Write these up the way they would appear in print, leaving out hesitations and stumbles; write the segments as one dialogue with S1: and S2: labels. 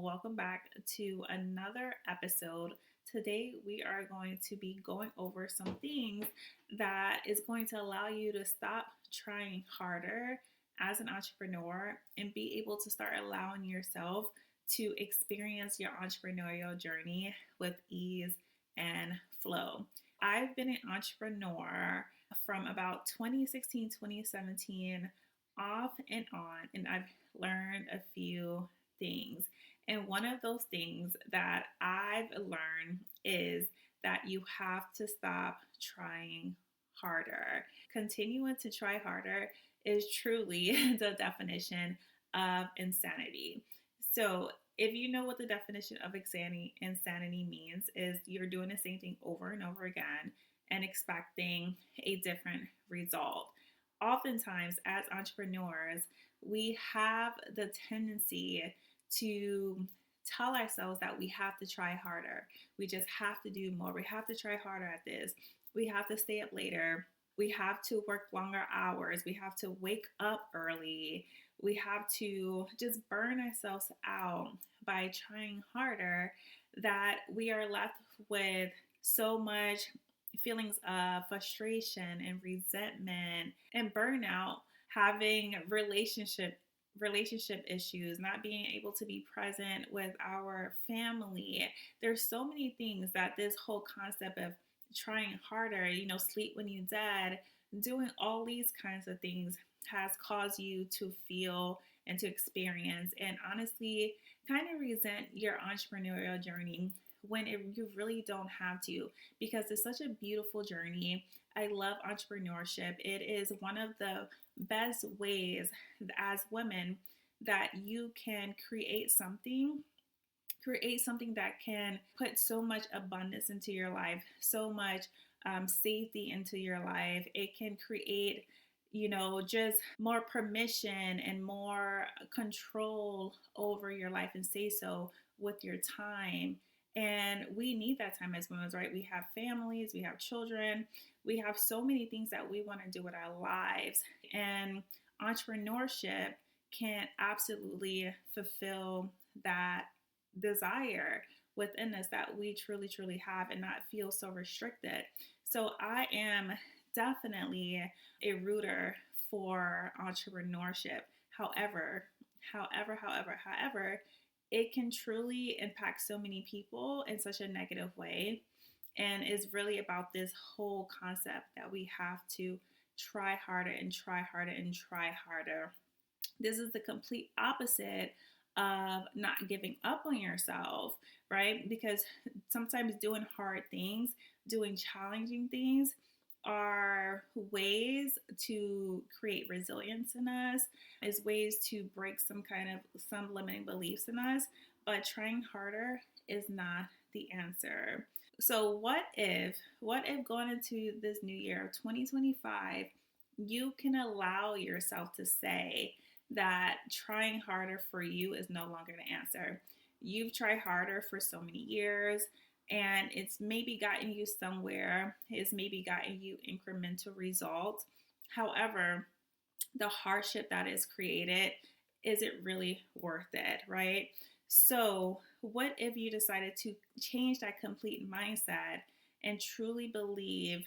S1: welcome back to another episode. Today, we are going to be going over some things that is going to allow you to stop trying harder as an entrepreneur and be able to start allowing yourself to experience your entrepreneurial journey with ease and flow. I've been an entrepreneur from about 2016, 2017, off and on, and I've learned a few things. And one of those things that I've learned is that you have to stop trying harder. Continuing to try harder is truly the definition of insanity. So, if you know what the definition of insanity means, is you're doing the same thing over and over again and expecting a different result. Oftentimes, as entrepreneurs, we have the tendency to tell ourselves that we have to try harder. We just have to do more. We have to try harder at this. We have to stay up later. We have to work longer hours. We have to wake up early. We have to just burn ourselves out by trying harder, that we are left with so much feelings of frustration and resentment and burnout, having relationship issues, not being able to be present with our family. There's so many things that this whole concept of trying harder, sleep when you dead, doing all these kinds of things has caused you to feel and to experience and honestly kind of resent your entrepreneurial journey when you really don't have to, because it's such a beautiful journey. I love entrepreneurship. It is one of the best ways as women that you can create something that can put so much abundance into your life, so much safety into your life. It can create just more permission and more control over your life and say so with your time. And we need that time as women, right? We have families, we have children, we have so many things that we want to do with our lives. And entrepreneurship can absolutely fulfill that desire within us that we truly, truly have and not feel so restricted. So I am definitely a rooter for entrepreneurship. However, it can truly impact so many people in such a negative way. And it's really about this whole concept that we have to try harder and try harder and try harder. This is the complete opposite of not giving up on yourself, right? Because sometimes doing hard things, doing challenging things are ways to create resilience in us, is ways to break some limiting beliefs in us, but trying harder is not the answer. So what if going into this new year of 2025, you can allow yourself to say that trying harder for you is no longer the answer. You've tried harder for so many years and it's maybe gotten you somewhere. It's maybe gotten you incremental results. However, the hardship that is created, is it really worth it, right? So, what if you decided to change that complete mindset and truly believe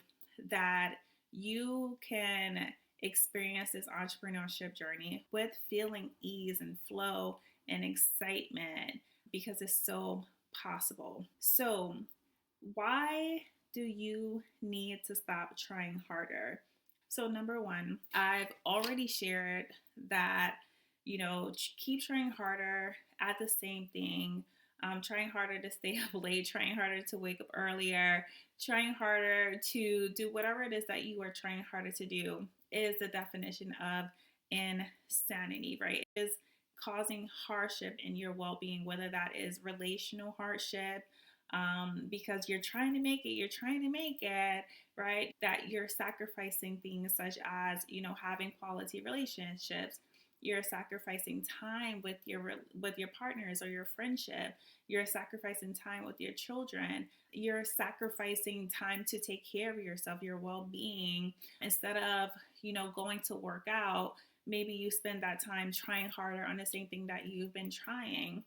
S1: that you can experience this entrepreneurship journey with feeling ease and flow and excitement, because it's so possible. So, why do you need to stop trying harder? So, number one, I've already shared that, keep trying harder at the same thing, trying harder to stay up late, trying harder to wake up earlier, trying harder to do whatever it is that you are trying harder to do is the definition of insanity, right? It is causing hardship in your well-being, whether that is relational hardship, because you're trying to make it, right? That you're sacrificing things such as, having quality relationships. You're sacrificing time with your partners or your friendship. You're sacrificing time with your children. You're sacrificing time to take care of yourself, your well-being. Instead of, going to work out, maybe you spend that time trying harder on the same thing that you've been trying.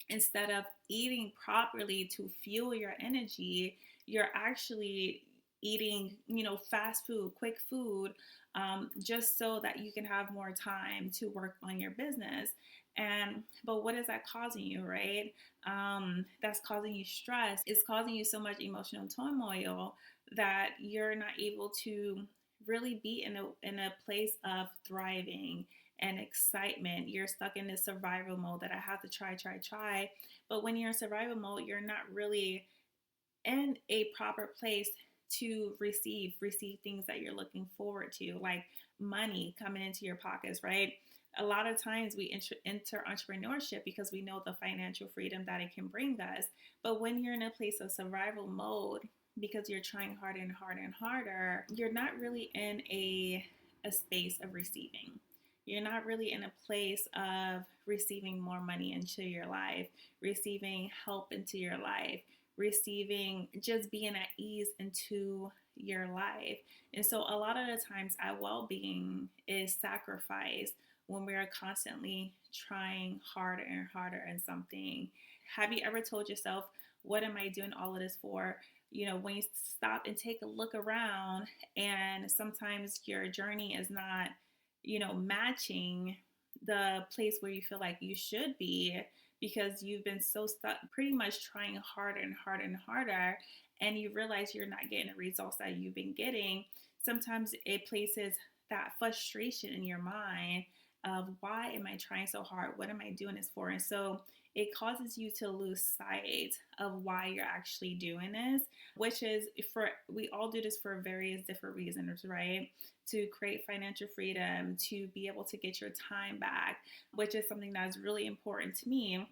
S1: instead of eating properly to fuel your energy, you're actually eating, fast food, quick food, just so that you can have more time to work on your business. But what is that causing you, right? That's causing you stress. It's causing you so much emotional turmoil that you're not able to really be in a place of thriving and excitement. You're stuck in this survival mode that I have to try. But when you're in survival mode, you're not really in a proper place to receive things that you're looking forward to, like money coming into your pockets, right? A lot of times we enter entrepreneurship because we know the financial freedom that it can bring us. But when you're in a place of survival mode, because you're trying harder and harder and harder, you're not really in a space of receiving. You're not really in a place of receiving more money into your life, receiving help into your life, receiving just being at ease into your life. And so a lot of the times our well-being is sacrificed when we are constantly trying harder and harder in something. Have you ever told yourself, what am I doing all of this for? When you stop and take a look around, and sometimes your journey is not, matching the place where you feel like you should be, because you've been so stuck pretty much trying harder and harder and harder, and you realize you're not getting the results that you've been getting. Sometimes it places that frustration in your mind of, why am I trying so hard? What am I doing this for? And so it causes you to lose sight of why you're actually doing this, which is, we all do this for various different reasons, right? To create financial freedom, to be able to get your time back, which is something that's really important to me,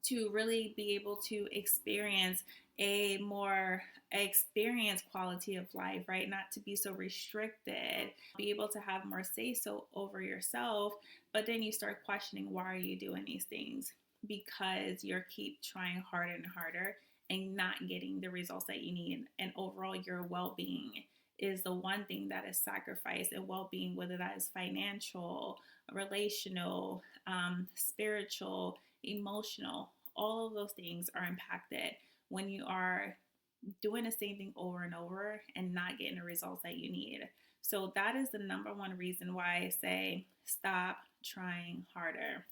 S1: to really be able to experience a more experienced quality of life, right? Not to be so restricted, be able to have more say so over yourself. But then you start questioning, why are you doing these things? Because you're keep trying harder and harder and not getting the results that you need. And overall, your well-being is the one thing that is sacrificed. And well-being, whether that is financial, relational, spiritual, emotional, all of those things are impacted when you are doing the same thing over and over and not getting the results that you need. So that is the number one reason why I say stop trying harder.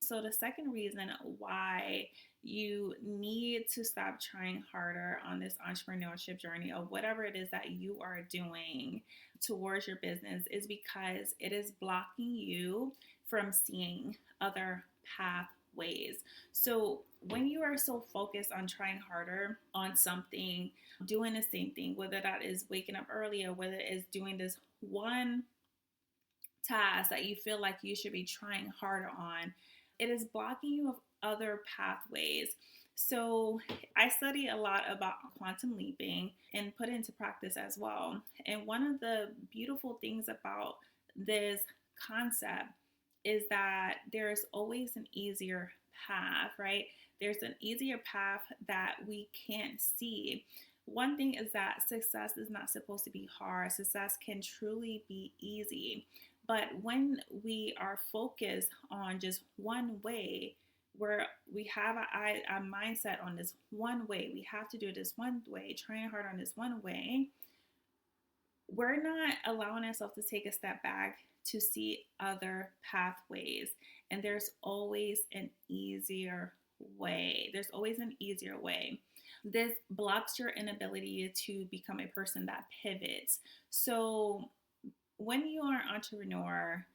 S1: So the second reason why you need to stop trying harder on this entrepreneurship journey, or whatever it is that you are doing towards your business, is because it is blocking you from seeing other pathways. So when you are so focused on trying harder on something, doing the same thing, whether that is waking up earlier, whether it is doing this one task that you feel like you should be trying harder on, it is blocking you of other pathways. So I study a lot about quantum leaping and put it into practice as well. And one of the beautiful things about this concept is that there's always an easier path, right? There's an easier path that we can't see. One thing is that success is not supposed to be hard. Success can truly be easy. But when we are focused on just one way, where we have a mindset on this one way, we have to do it this one way, trying hard on this one way, we're not allowing ourselves to take a step back to see other pathways. And there's always an easier way. There's always an easier way. This blocks your inability to become a person that pivots. So when you are an entrepreneur,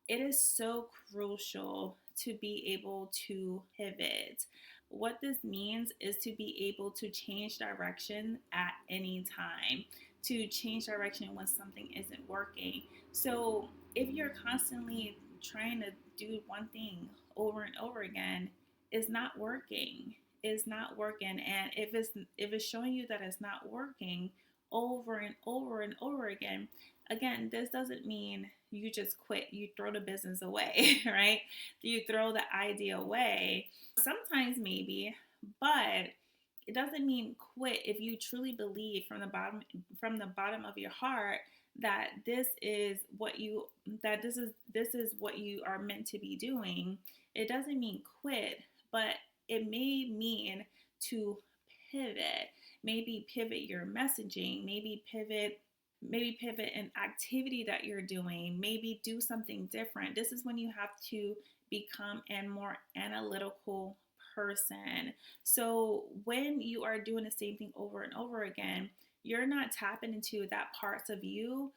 S1: it is so crucial to be able to pivot. What this means is to be able to change direction at any time, to change direction when something isn't working. So if you're constantly trying to do one thing over and over again, it's not working. It's not working. And if it's showing you that it's not working over and over and over again, this doesn't mean you just quit, you throw the business away, right? You throw the idea away. Sometimes maybe, but it doesn't mean quit if you truly believe from the bottom of your heart that this is what you are meant to be doing. It doesn't mean quit, but it may mean to pivot, maybe pivot your messaging, maybe pivot an activity that you're doing, maybe do something different. This is when you have to become a more analytical person. So when you are doing the same thing over and over again, you're not tapping into that parts of you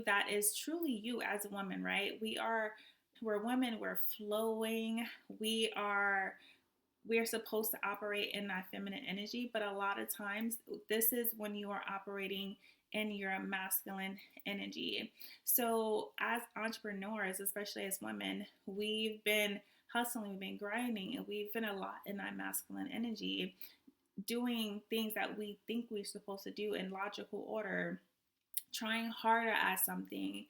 S1: that is truly you as a woman, right? We're women, we're flowing, we are supposed to operate in that feminine energy, but a lot of times this is when you are operating in your masculine energy. So as entrepreneurs, especially as women, we've been hustling, we've been grinding, and we've been a lot in that masculine energy, doing things that we think we're supposed to do in logical order, trying harder at something.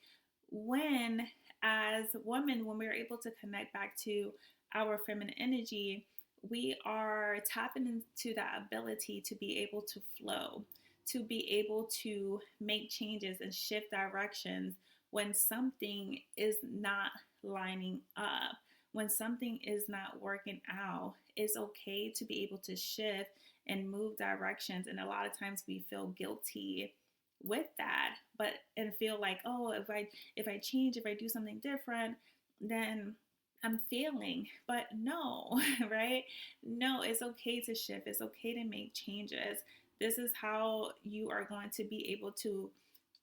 S1: When, as women, when we're able to connect back to our feminine energy, we are tapping into that ability to be able to flow, to be able to make changes and shift directions when something is not lining up, when something is not working out. It's okay to be able to shift and move directions. And a lot of times we feel guilty with that, but and feel like, oh, if I change, if I do something different, then I'm failing. But no, right? No, it's okay to shift. It's okay to make changes. This is how you are going to be able to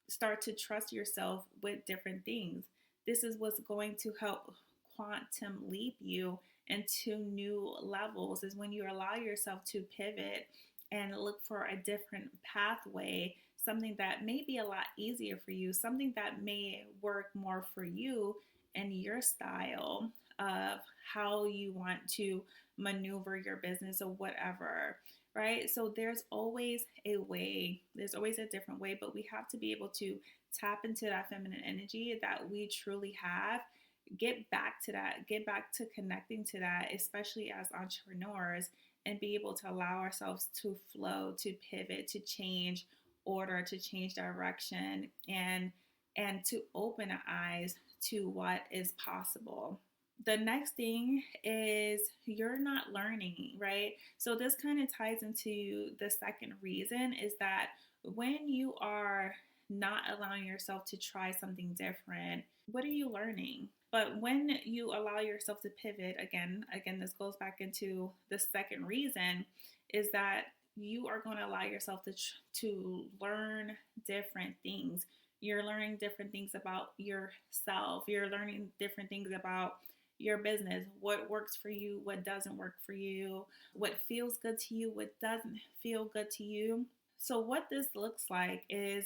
S1: start to trust yourself with different things. This is what's going to help quantum leap you into new levels, is when you allow yourself to pivot and look for a different pathway, something that may be a lot easier for you, something that may work more for you and your style of how you want to maneuver your business or whatever, right? So there's always a way, there's always a different way, but we have to be able to tap into that feminine energy that we truly have, get back to that, get back to connecting to that, especially as entrepreneurs, and be able to allow ourselves to flow, to pivot, to change order, to change direction, and to open our eyes to what is possible. The next thing is you're not learning, right? So this kind of ties into the second reason, is that when you are not allowing yourself to try something different, what are you learning? But when you allow yourself to pivot, again, this goes back into the second reason, is that you are going to allow yourself to learn different things. You're learning different things about yourself. You're learning different things about your business, what works for you, what doesn't work for you, what feels good to you, what doesn't feel good to you. So what this looks like is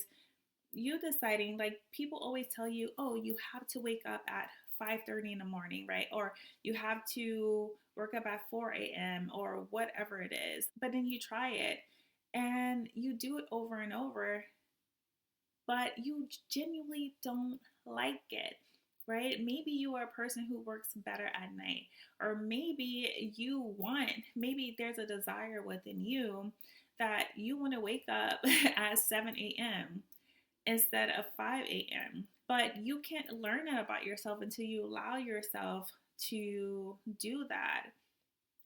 S1: you deciding, like people always tell you, oh, you have to wake up at 5:30 in the morning, right? Or you have to work up at 4 a.m. or whatever it is. But then you try it and you do it over and over, but you genuinely don't like it, right? Maybe you are a person who works better at night, or maybe there's a desire within you that you want to wake up at 7 a.m. instead of 5 a.m. But you can't learn that about yourself until you allow yourself to do that.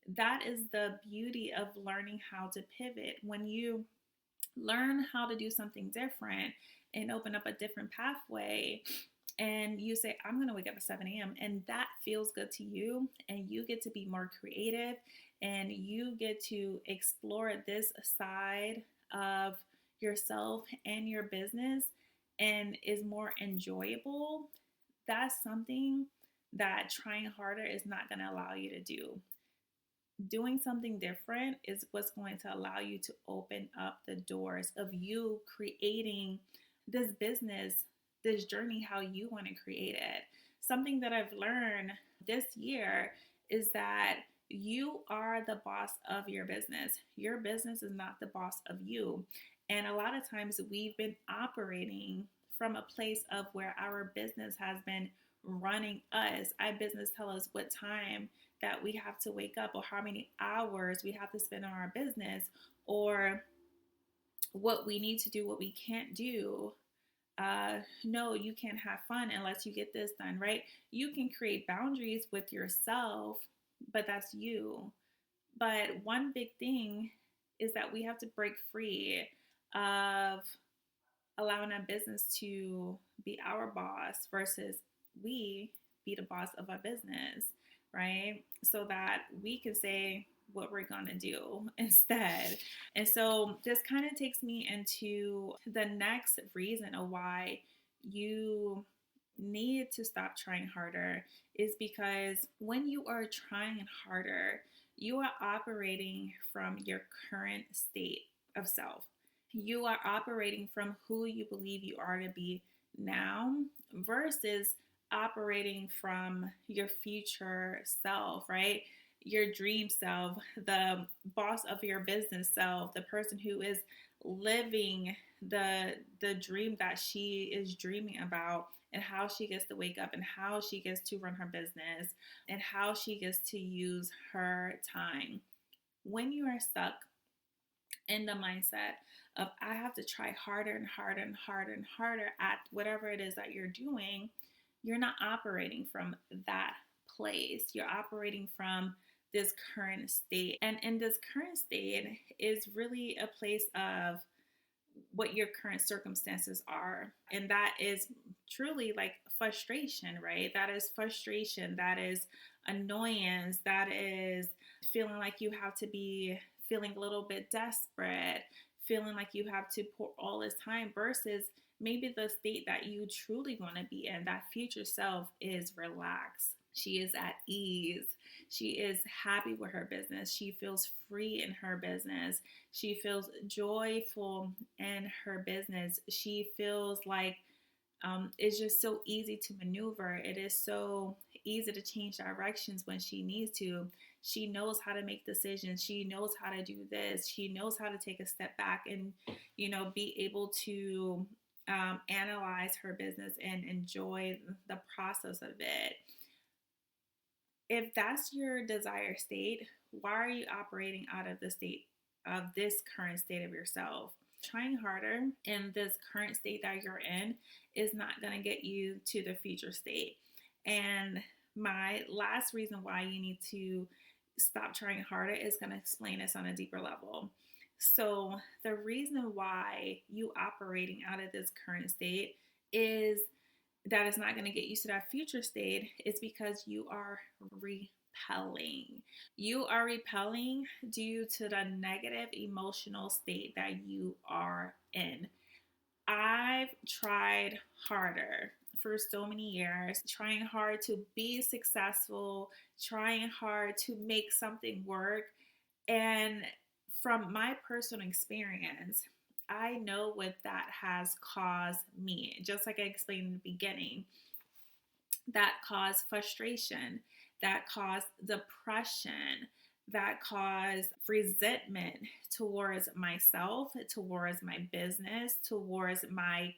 S1: That is the beauty of learning how to pivot. When you learn how to do something different and open up a different pathway, and you say, I'm going to wake up at 7 a.m., and that feels good to you, and you get to be more creative, and you get to explore this side of yourself and your business, and is more enjoyable, that's something that trying harder is not going to allow you to do. Doing something different is what's going to allow you to open up the doors of you creating this business, this journey, how you want to create it. Something that I've learned this year is that you are the boss of your business. Your business is not the boss of you. And a lot of times we've been operating from a place of where our business has been running us. Our business tell us what time that we have to wake up, or how many hours we have to spend on our business, or what we need to do, what we can't do. No, you can't have fun unless you get this done, right? You can create boundaries with yourself, but that's you. But one big thing is that we have to break free of allowing our business to be our boss versus we be the boss of our business, right? So that we can say what we're going to do instead. And so this kind of takes me into the next reason of why you need to stop trying harder is because when you are trying harder, you are operating from your current state of self. You are operating from who you believe you are to be now versus operating from your future self, right? Your dream self, the boss of your business self, the person who is living the dream that she is dreaming about, and how she gets to wake up and how she gets to run her business and how she gets to use her time. When you are stuck in the mindset of I have to try harder and harder and harder and harder at whatever it is that you're doing, you're not operating from that place. You're operating from this current state. And in this current state is really a place of what your current circumstances are. And that is truly like frustration, right? That is frustration. That is annoyance. That is feeling like you have to be feeling a little bit desperate, feeling like you have to pour all this time versus maybe the state that you truly want to be in. That future self is relaxed. She is at ease. She is happy with her business. She feels free in her business. She feels joyful in her business. She feels like it's just so easy to maneuver. It is so easy to change directions when she needs to. She knows how to make decisions. She knows how to do this. She knows how to take a step back and, be able to analyze her business and enjoy the process of it. If that's your desired state, why are you operating out of the state of this current state of yourself? Trying harder in this current state that you're in is not going to get you to the future state. And my last reason why you need to stop trying harder is going to explain this on a deeper level. So, the reason why you operating out of this current state is that is not going to get you to that future state is because you are repelling. You are repelling due to the negative emotional state that you are in. I've tried harder for so many years, trying hard to be successful, trying hard to make something work. And from my personal experience, I know what that has caused me. Just like I explained in the beginning, that caused frustration, that caused depression, that caused resentment towards myself, towards my business, towards my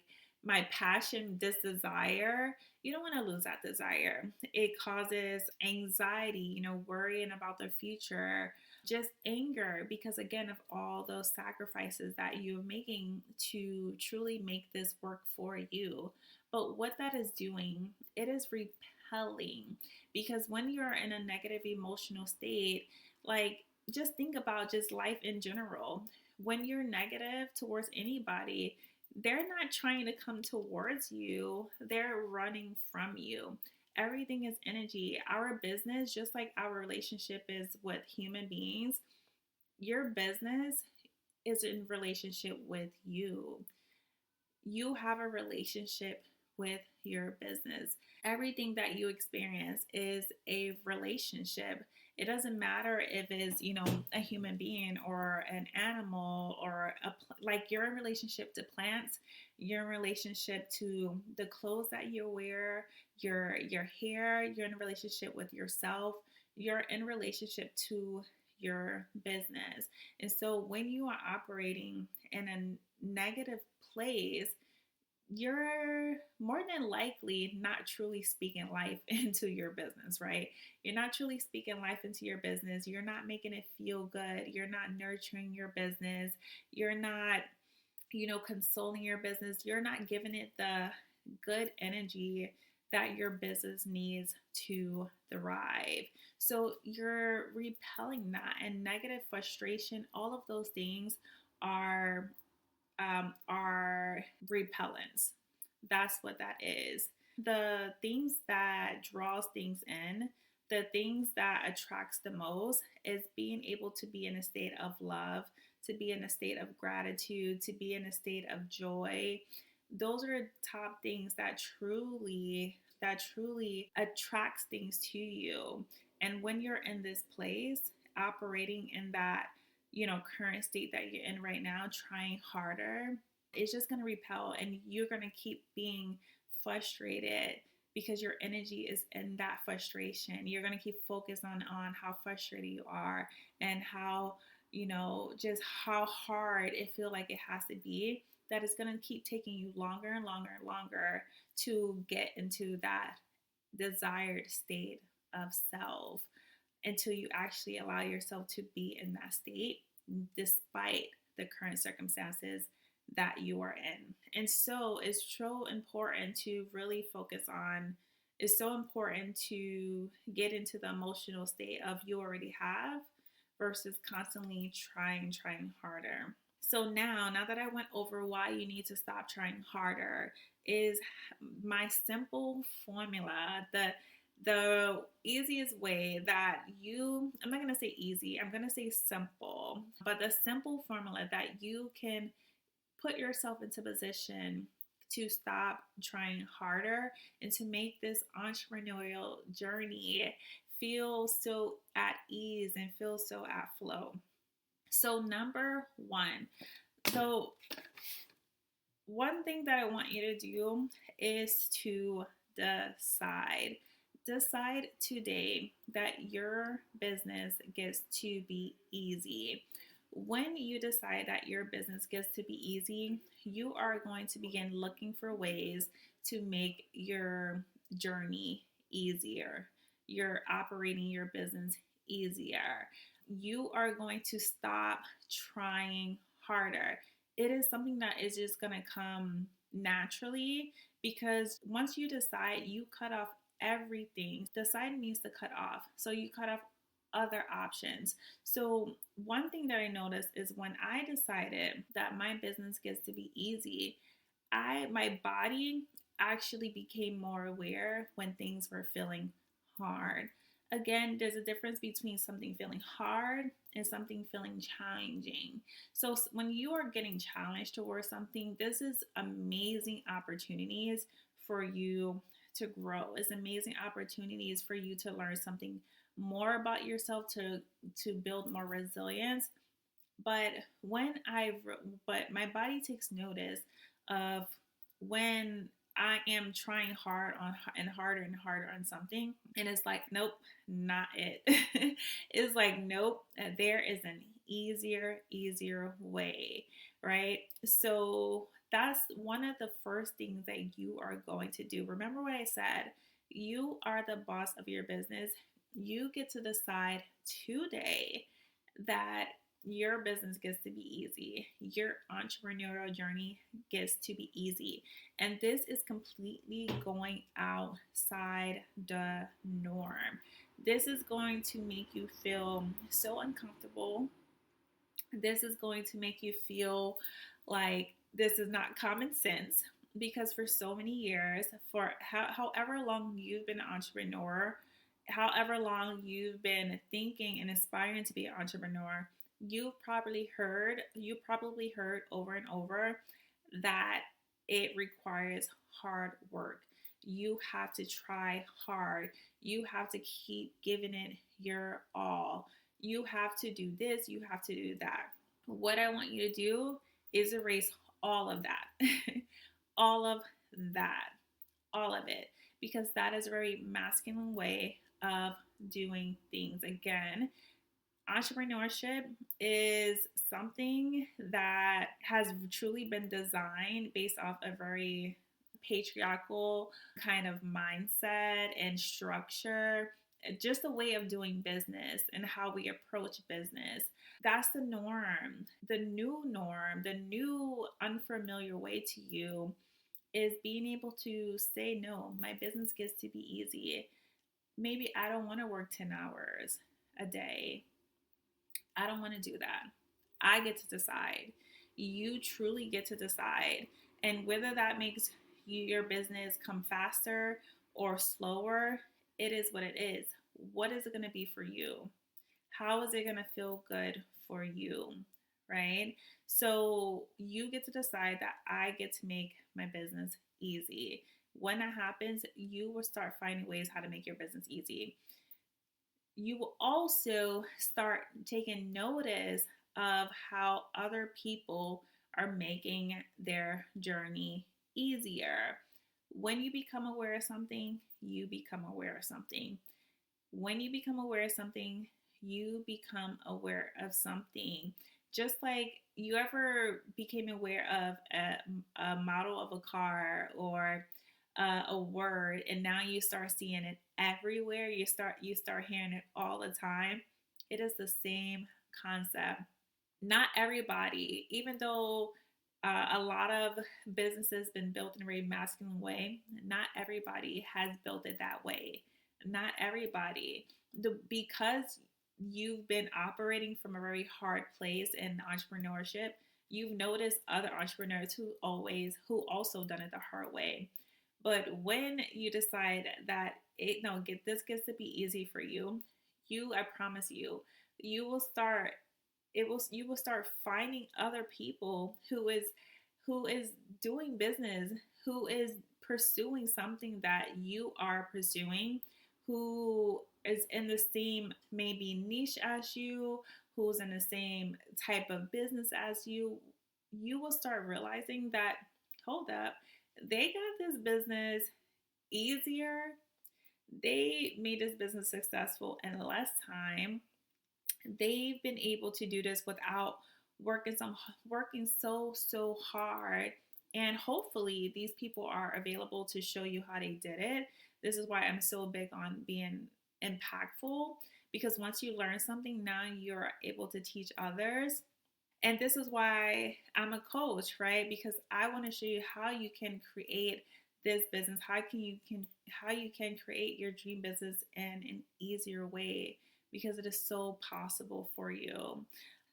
S1: passion, this desire. You don't want to lose that desire. It causes anxiety, worrying about the future, just anger because again of all those sacrifices that you're making to truly make this work for you. But what that is doing, it is repelling because when you're in a negative emotional state, like just think about just life in general. When you're negative towards anybody, they're not trying to come towards you, they're running from you. Everything is energy. Our business, just like our relationship is with human beings, your business is in relationship with you. You have a relationship with your business. Everything that you experience is a relationship. It doesn't matter if it's, a human being or an animal or like you're in relationship to plants, you're in relationship to the clothes that you wear, your hair, you're in a relationship with yourself, you're in relationship to your business. And so when you are operating in a negative place, you're more than likely not truly speaking life into your business, right? You're not truly speaking life into your business. You're not making it feel good. You're not nurturing your business. You're not, consoling your business. You're not giving it the good energy that your business needs to thrive. So you're repelling that, and negative frustration, all of those things are repellents. That's what that is. The things that draws things in, the things that attracts the most is being able to be in a state of love, to be in a state of gratitude, to be in a state of joy. Those are top things that truly attracts things to you. And when you're in this place, operating in that, current state that you're in right now, trying harder, it's just going to repel, and you're going to keep being frustrated because your energy is in that frustration. You're going to keep focused on how frustrated you are, and how, just how hard it feel like it has to be, that it's going to keep taking you longer and longer and longer to get into that desired state of self, until you actually allow yourself to be in that state despite the current circumstances that you are in. And so it's so important to really focus on, it's so important to get into the emotional state of you already have, versus constantly trying harder. So now that I went over why you need to stop trying harder, is my simple formula, the easiest way that I'm not going to say easy, I'm going to say simple, but the simple formula that you can put yourself into position to stop trying harder and to make this entrepreneurial journey feel so at ease and feel so at flow. So number one, so one thing that I want you to do is to decide. Decide today that your business gets to be easy. When you decide that your business gets to be easy, you are going to begin looking for ways to make your journey easier. You're operating your business easier. You are going to stop trying harder. It is something that is just going to come naturally, because once you decide, you cut off everything. Decide means to cut off. So you cut off other options. So one thing that I noticed is when I decided that my business gets to be easy, my body actually became more aware when things were feeling hard. Again, there's a difference between something feeling hard and something feeling challenging. So when you are getting challenged towards something, this is amazing opportunities for you to grow. It's amazing opportunities for you to learn something more about yourself, to build more resilience. But but my body takes notice of when I am trying hard on and harder and harder on something, and it's like, nope, not it. It's like, nope, there is an easier way, right? So that's one of the first things that you are going to do. Remember what I said, you are the boss of your business. You get to decide today that your business gets to be easy. Your entrepreneurial journey gets to be easy. And this is completely going outside the norm. This is going to make you feel so uncomfortable. This is going to make you feel like this is not common sense, because for so many years, for however long you've been an entrepreneur, however long you've been thinking and aspiring to be an entrepreneur, you probably heard over and over that it requires hard work. You have to try hard. You have to keep giving it your all. You have to do this, you have to do that. What I want you to do is erase all of that. All of that. All of it. Because that is a very masculine way of doing things. Again, entrepreneurship is something that has truly been designed based off a very patriarchal kind of mindset and structure, just a way of doing business and how we approach business. That's the norm. The new norm, the new unfamiliar way to you is being able to say, no, my business gets to be easy. Maybe I don't want to work 10 hours a day. I don't want to do that. I get to decide. You truly get to decide. And whether that makes your business come faster or slower, it is what it is. What is it going to be for you? How is it going to feel good for you? Right? So you get to decide that I get to make my business easy. When that happens, you will start finding ways how to make your business easy. You will also start taking notice of how other people are making their journey easier. When you become aware of something, you become aware of something. When you become aware of something, you become aware of something. Just like you ever became aware of a model of a car or a word, and now you start seeing it everywhere. You start hearing it all the time. It is the same concept. Not everybody, even though a lot of businesses been built in a very masculine way, not everybody has built it that way. Not everybody. Because you've been operating from a very hard place in entrepreneurship, you've noticed other entrepreneurs who also done it the hard way. But when you decide that this gets to be easy for you, I promise you, you will start you will start finding other people who is doing business, who is pursuing something that you are pursuing, who is in the same maybe niche as you, who's in the same type of business as you will start realizing that, hold up, they got this business easier. They made this business successful in less time. They've been able to do this without working so hard. And hopefully these people are available to show you how they did it. This is why I'm so big on being impactful, because once you learn something, now you're able to teach others. And this is why I'm a coach, right? Because I want to show you how you can create this business, how you can create your dream business in an easier way, because it is so possible for you.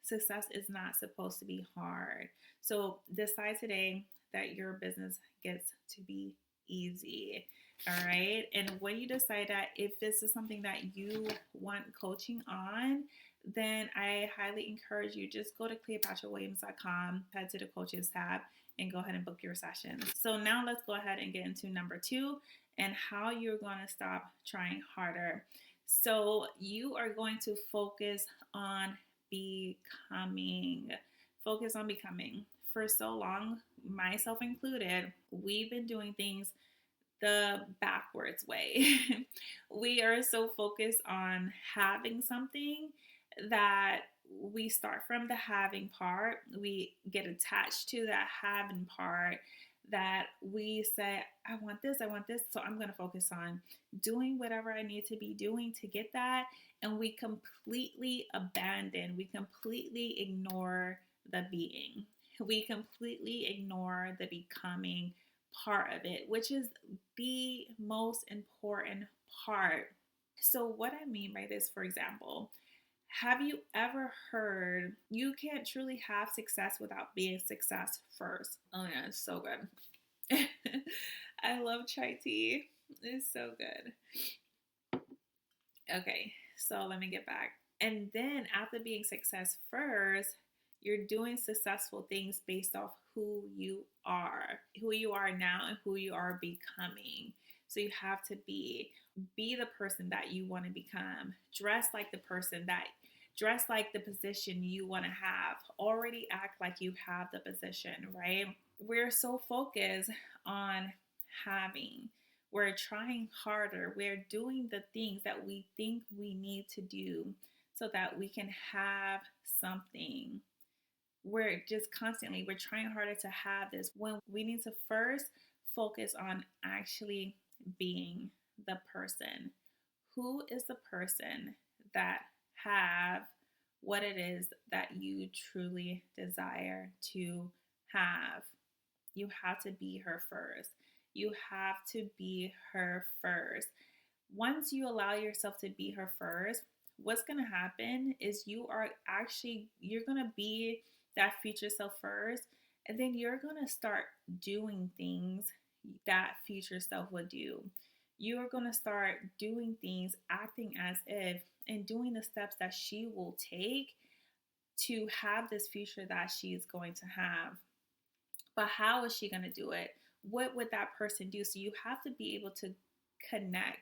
S1: Success is not supposed to be hard. So decide today that your business gets to be easy. All right. And when you decide that, if this is something that you want coaching on, then I highly encourage you, just go to cleopatrawilliams.com, head to the coaches tab, and go ahead and book your sessions. So now let's go ahead and get into number 2, and how you're going to stop trying harder. So you are going to focus on becoming. Focus on becoming. For so long, myself included, we've been doing things the backwards way. We are so focused on having something that we start from the having part. We get attached to that having part, that we say, I want this, so I'm going to focus on doing whatever I need to be doing to get that. And we completely ignore the being. We completely ignore the becoming part of it, which is the most important part. So what I mean by this, for example, have you ever heard you can't truly have success without being success first? Oh yeah, it's so good. I love chai tea. It's so good. Okay, so let me get back. And then after being success first, you're doing successful things based off who you are now and who you are becoming. So you have to be the person that you want to become. Dress like the position you want to have. Already act like you have the position, right? We're so focused on having. We're trying harder. We're doing the things that we think we need to do so that we can have something. We're trying harder to have this, when we need to first focus on actually being the person. Who is the person that have what it is that you truly desire to have? You have to be her first. You have to be her first. Once you allow yourself to be her first, what's going to happen is you're going to be that future self first, and then you're going to start doing things that future self would do. You are going to start doing things, acting as if, and doing the steps that she will take to have this future that she's going to have. But how is she going to do it? What would that person do? So you have to be able to connect,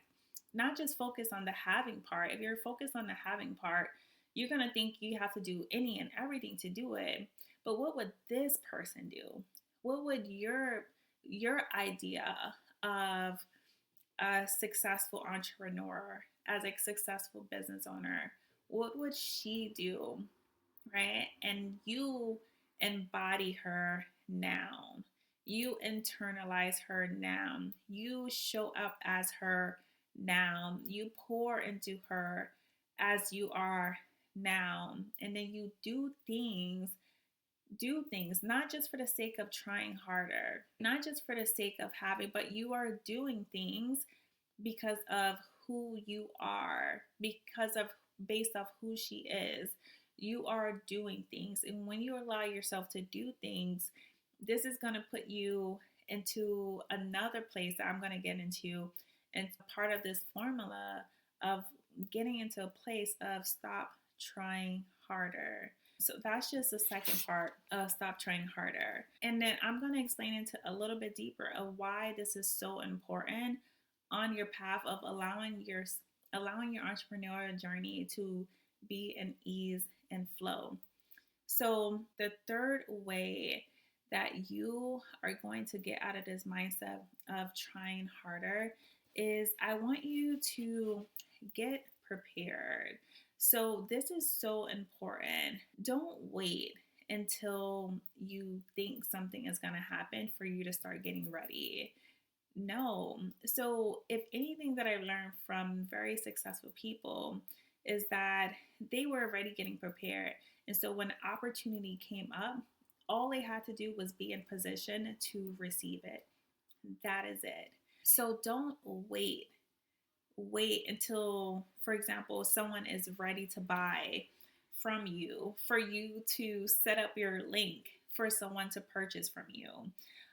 S1: not just focus on the having part. If you're focused on the having part, you're going to think you have to do any and everything to do it. But what would this person do? What would your idea of a successful entrepreneur, as a successful business owner, what would she do? Right? And you embody her now. You internalize her now. You show up as her now. You pour into her as you are now. And then you do things not just for the sake of trying harder, not just for the sake of having, but you are doing things because of who you are, because of based off who she is. You are doing things. And when you allow yourself to do things, this is going to put you into another place that I'm going to get into. And part of this formula of getting into a place of stop trying harder. So that's just the second part of stop trying harder. And then I'm going to explain into a little bit deeper of why this is so important on your path of allowing your entrepreneurial journey to be an ease and flow. So the third way that you are going to get out of this mindset of trying harder is I want you to get prepared. So this is so important. Don't wait until you think something is going to happen for you to start getting ready. No. So, if anything that I learned from very successful people is that they were already getting prepared. And so, when the opportunity came up, all they had to do was be in position to receive it. That is it. So, don't wait until, for example, someone is ready to buy from you for you to set up your link for someone to purchase from you.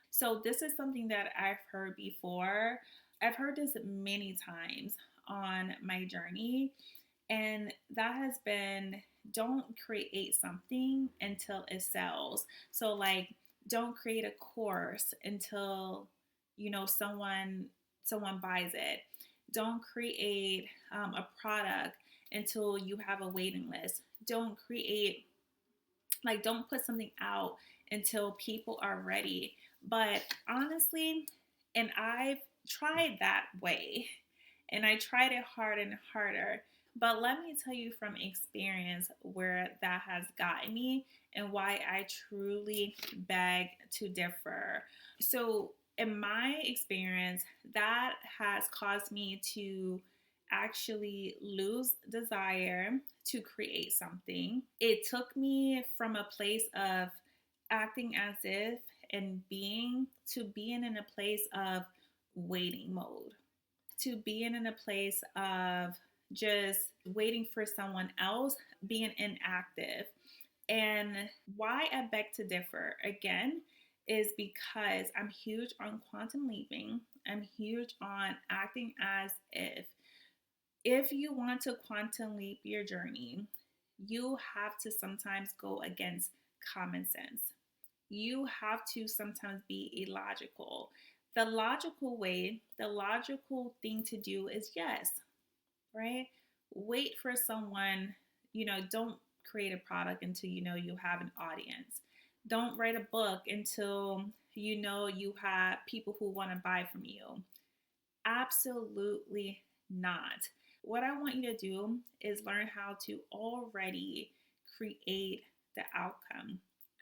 S1: So this is something that I've heard before. I've heard this many times on my journey, and that has been don't create something until it sells. So like don't create a course until someone buys it. Don't create a product until you have a waiting list. Don't put something out until people are ready. But honestly, and I've tried that way, and I tried it hard and harder. But let me tell you from experience where that has gotten me and why I truly beg to differ. So, in my experience, that has caused me to actually lose desire to create something. It took me from a place of acting as if and being in a place of waiting mode, to being in a place of just waiting for someone else, being inactive. And why I beg to differ again is because I'm huge on quantum leaping. I'm huge on acting as if. If you want to quantum leap your journey, you have to sometimes go against common sense. You have to sometimes be illogical. The logical thing to do is yes, right? Wait for someone, don't create a product until you have an audience. Don't write a book until you have people who want to buy from you. Absolutely not. What I want you to do is learn how to already create the outcome.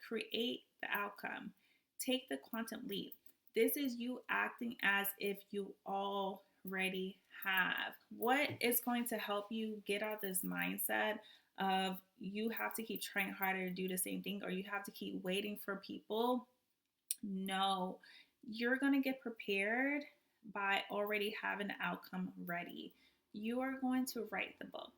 S1: Create the outcome. Take the quantum leap. This is you acting as if you already have. What is going to help you get out this mindset of you have to keep trying harder to do the same thing, or you have to keep waiting for people No, you're going to get prepared by already having the outcome ready. You are going to write the book.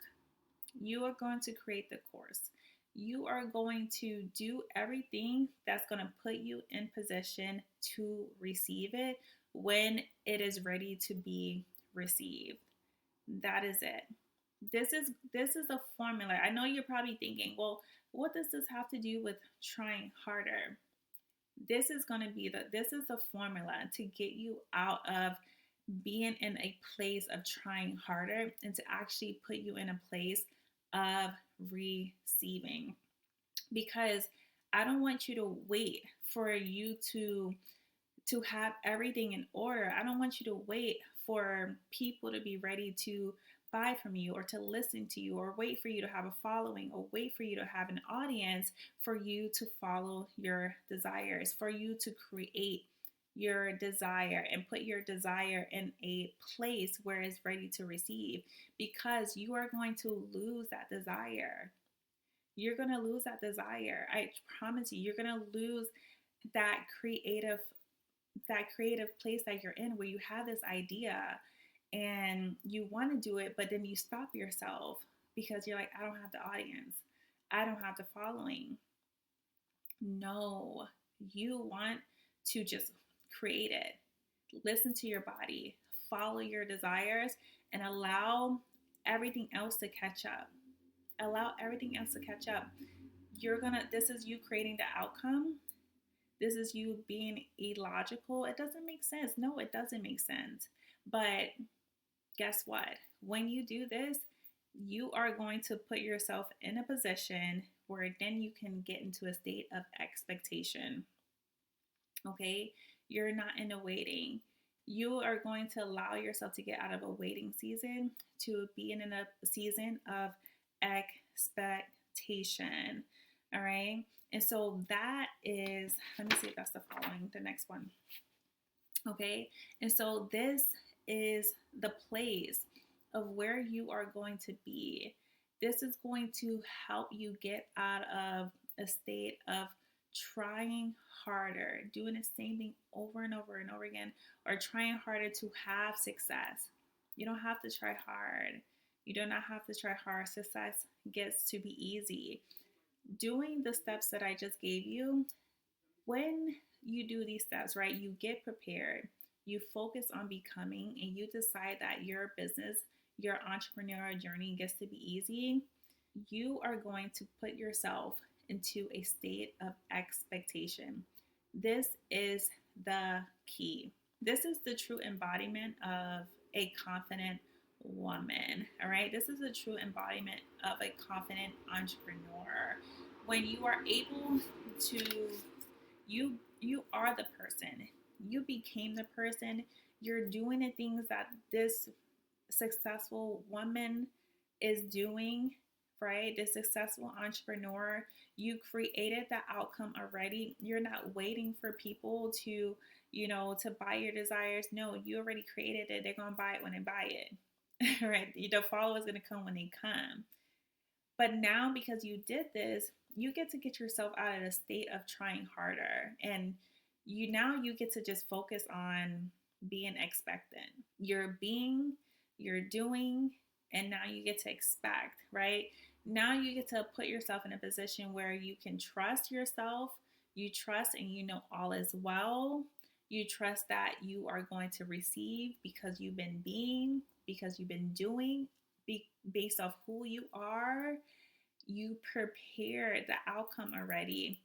S1: You are going to create the course. You are going to do everything that's going to put you in position to receive it when it is ready to be received. That is it. This is a formula. I know you're probably thinking, well, what does this have to do with trying harder? This is the formula to get you out of being in a place of trying harder and to actually put you in a place of receiving. Because I don't want you to wait for you to have everything in order. I don't want you to wait for people to be ready to buy from you or to listen to you or wait for you to have a following or wait for you to have an audience for you to follow your desires, for you to create your desire and put your desire in a place where it's ready to receive, because you are going to lose that desire. You're going to lose that desire. I promise you, you're going to lose that creative place that you're in, where you have this idea and you want to do it, but then you stop yourself because you're like, I don't have the audience, I don't have the following. No, you want to just create it. Listen to your body, follow your desires, and allow everything else to catch up. Allow everything else to catch up. This is you creating the outcome. This is you being illogical. It doesn't make sense. No, it doesn't make sense. But guess what? When you do this, you are going to put yourself in a position where then you can get into a state of expectation. Okay? You're not in a waiting. You are going to allow yourself to get out of a waiting season to be in a season of expectation. All right? And so that is, let me see if that's the following, the next one. Okay? And so this is the place of where you are going to be. This is going to help you get out of a state of trying harder, doing the same thing over and over and over again, or trying harder to have success. You don't have to try hard. You do not have to try hard. Success gets to be easy. Doing the steps that I just gave you, when you do these steps, right, you get prepared, you focus on becoming, and you decide that your business, your entrepreneurial journey gets to be easy, you are going to put yourself into a state of expectation. This is the key. This is the true embodiment of a confident woman. All right. This is a true embodiment of a confident entrepreneur. When you are able to, you are the person. You became the person. You're doing the things that this successful woman is doing, right? The successful entrepreneur, you created the outcome already. You're not waiting for people to, to buy your desires. No, you already created it. They're going to buy it when they buy it, right? The follow is going to come when they come. But now, because you did this, you get to get yourself out of the state of trying harder. And you get to just focus on being expectant. You're being, you're doing, and now you get to expect, right? Now you get to put yourself in a position where you can trust yourself. You trust and you know all is well. You trust that you are going to receive because you've been being, because you've been doing, based off who you are. You prepared the outcome already.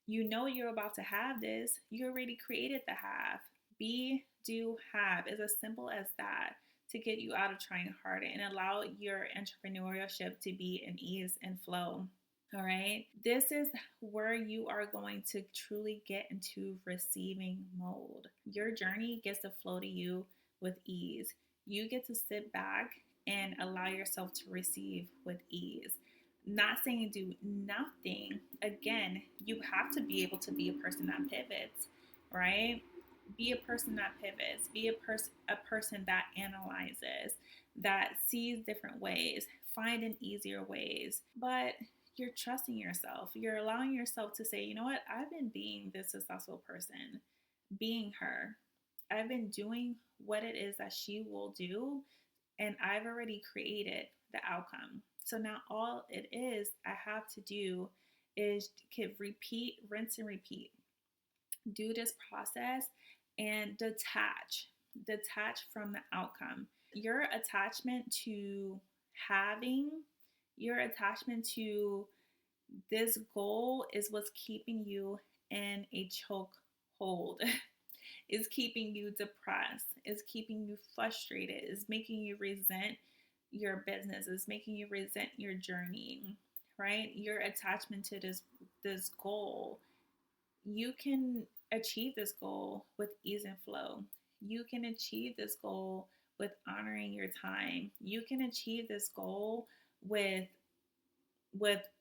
S1: You know you're about to have this. You already created the have. Be, do, have is as simple as that, to get you out of trying harder and allow your entrepreneurship to be in ease and flow. All right. This is where you are going to truly get into receiving mode. Your journey gets to flow to you with ease. You get to sit back and allow yourself to receive with ease. Not saying do nothing. Again, you have to be able to be a person that pivots, right? Be a person that pivots. Be a person that analyzes, that sees different ways, finding easier ways. But you're trusting yourself. You're allowing yourself to say, you know what, I've been being this successful person, being her. I've been doing what it is that she will do, and I've already created the outcome. So now all it is I have to do is repeat, rinse and repeat. Do this process and detach from the outcome. Your attachment to having, your attachment to this goal is what's keeping you in a choke hold. Is keeping you depressed, is keeping you frustrated, is making you resent your business, is making you resent your journey, right? Your attachment to this goal. You can achieve this goal with ease and flow. You can achieve this goal with honoring your time. You can achieve this goal with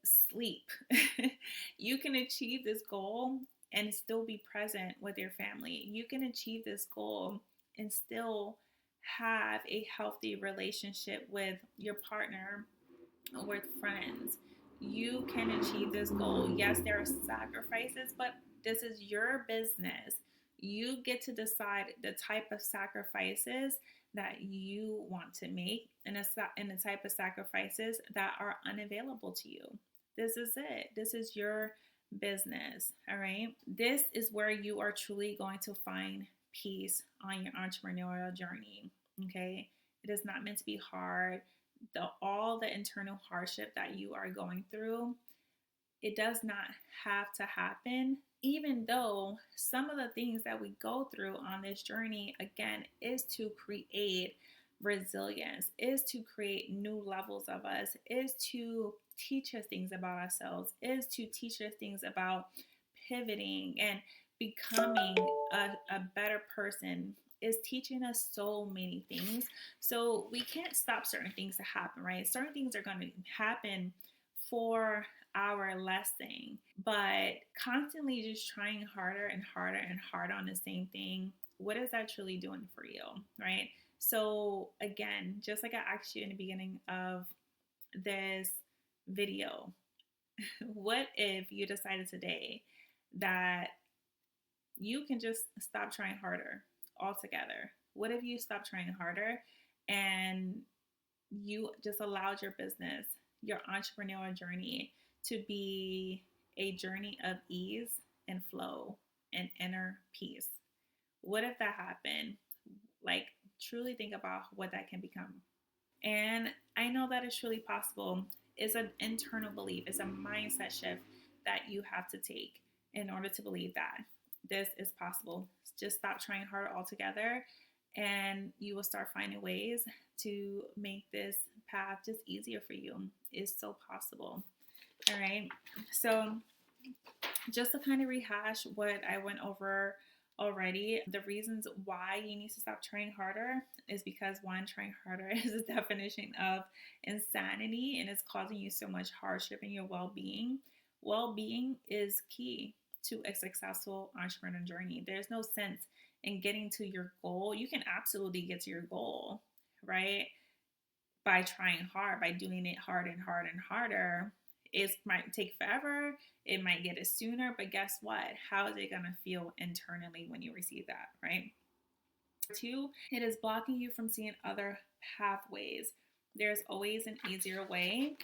S1: sleep. You can achieve this goal and still be present with your family. You can achieve this goal and still have a healthy relationship with your partner or with friends. You can achieve this goal. Yes, there are sacrifices, but this is your business. You get to decide the type of sacrifices that you want to make, and the type of sacrifices that are unavailable to you. This is it. This is your business. All right. This is where you are truly going to find peace on your entrepreneurial journey. Okay. It is not meant to be hard. All the internal hardship that you are going through, it does not have to happen, even though some of the things that we go through on this journey, again, is to create resilience, is to create new levels of us, is to teach us things about ourselves, is to teach us things about pivoting and becoming a better person, is teaching us so many things. So we can't stop certain things to happen, right? Certain things are going to happen for our lesson, but constantly just trying harder and harder and harder on the same thing, what is that truly doing for you, right? So again, just like I asked you in the beginning of this video, what if you decided today that you can just stop trying harder altogether? What if you stop trying harder and you just allowed your business, your entrepreneurial journey, to be a journey of ease and flow and inner peace? What if that happened? Like, truly think about what that can become. And I know that is truly possible. It's an internal belief, it's a mindset shift that you have to take in order to believe that this is possible. Just stop trying harder altogether, and you will start finding ways to make this path just easier for you. It's so possible. All right. So, just to kind of rehash what I went over already, the reasons why you need to stop trying harder is because one, trying harder is a definition of insanity and it's causing you so much hardship in your well-being. Well-being is key to a successful entrepreneur journey. There's no sense in getting to your goal. You can absolutely get to your goal, right? By trying hard, by doing it hard and hard and harder. It might take forever, it might get it sooner, but guess what? How is it going to feel internally when you receive that, right? Two, it is blocking you from seeing other pathways. There's always an easier way.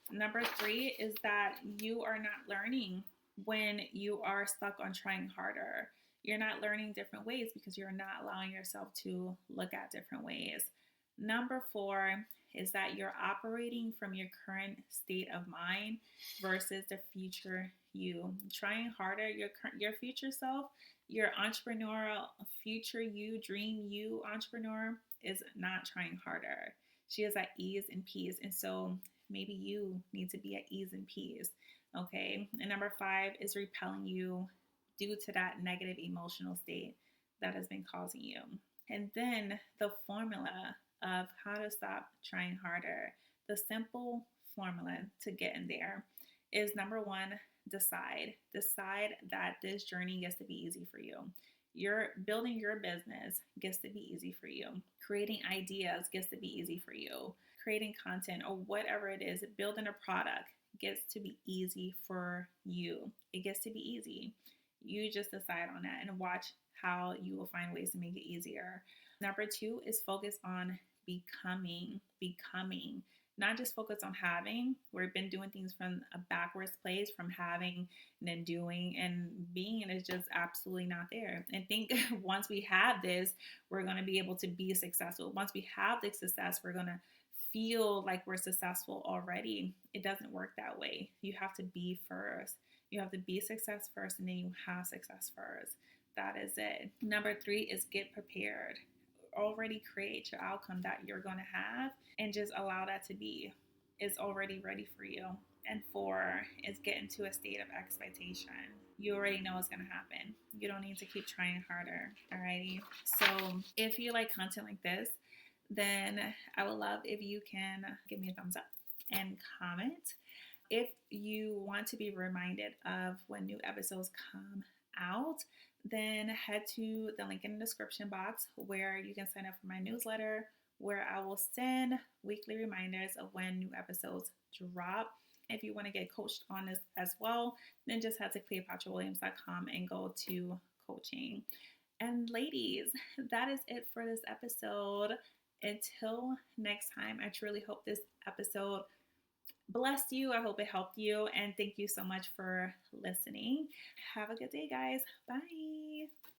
S1: Number three is that you are not learning when you are stuck on trying harder. You're not learning different ways because you're not allowing yourself to look at different ways. Number four is that you're operating from your current state of mind versus the future you. Trying harder, your future self, your entrepreneurial future you, dream you entrepreneur is not trying harder. She is at ease and peace. And so maybe you need to be at ease and peace. Okay. And number five is repelling you due to that negative emotional state that has been causing you. And then the formula of how to stop trying harder. The simple formula to get in there is number one, decide. Decide that this journey gets to be easy for you. You're building your business gets to be easy for you. Creating ideas gets to be easy for you. Creating content or whatever it is, building a product gets to be easy for you. It gets to be easy. You just decide on that and watch how you will find ways to make it easier. Number two is focus on becoming, not just focus on having. We've been doing things from a backwards place, from having and then doing, and being is just absolutely not there. And think once we have this, we're going to be able to be successful. Once we have the success, we're going to feel like we're successful already. It doesn't work that way. You have to be first. You have to be success first, and then you have success first. That is it. Number three is get prepared. Already create your outcome that you're going to have and just allow that to be. It's already ready for you. And four is get into a state of expectation. You already know what's going to happen. You don't need to keep trying harder. Alrighty. So if you like content like this, then I would love if you can give me a thumbs up and comment. If you want to be reminded of when new episodes come out, then head to the link in the description box where you can sign up for my newsletter, where I will send weekly reminders of when new episodes drop. If you want to get coached on this as well, then just head to cleopatrawilliams.com and go to coaching. And ladies, that is it for this episode. Until next time, I truly hope this episode blessed you. I hope it helped you. And thank you so much for listening. Have a good day, guys. Bye.